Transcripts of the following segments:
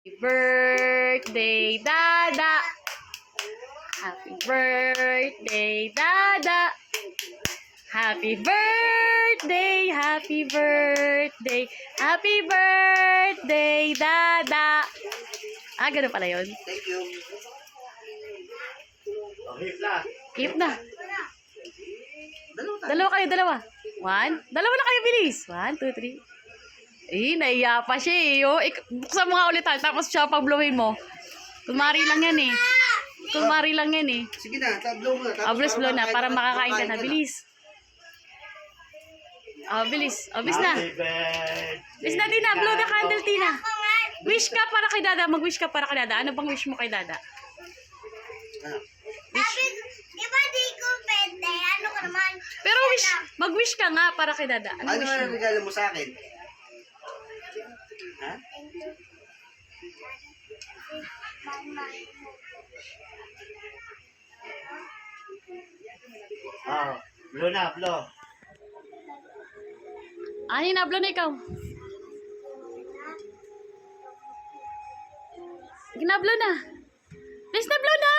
Birthday, Dada. Happy birthday, Dada. Happy birthday, happy birthday, happy birthday, Dada. Ah, ganun pala yun. Thank you. Hip na. Dalawa tayo. Dalawa. Dalawa na kayo, bilis. 1, 2, 3. Eh, naiya pa siya eh. Oh, buksan mo nga ulit ha, tapos siya pag-blowin mo. Kumari lang yan eh. Sige na, blow mo na. Blow na, para makakain ka na. Bilis. Bilis. Bilis na. Bilis na, Tina. Blow the candle, Tina. Wish ka para kay Dada. Mag-wish ka para kay Dada. Ano bang wish mo kay Dada? Di ba di ko pwede? Ano ka naman? Pero mag-wish ka nga para kay Dada. Ano wish Ano mo? regalo mo sa akin? Ha? Blow na, blow. Ano na, blow na ikaw. Ginablow na. Bilis na, blow na.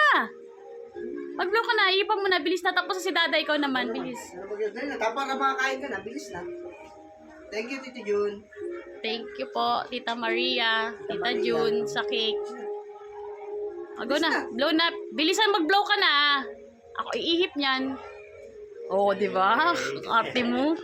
Mag-blow ka na. Iipang mo na. Bilis na. Tapos si Dada, ikaw naman. Bilis. Dali na, tapos na makakain ka na. Bilis na. Thank you, Tito Jun. Thank you po, Tita Maria, Tita June, sa cake. Go na. Blow na. Bilisan mag-blow ka na. Ako iihip niyan. Oo, di ba? Ate mo.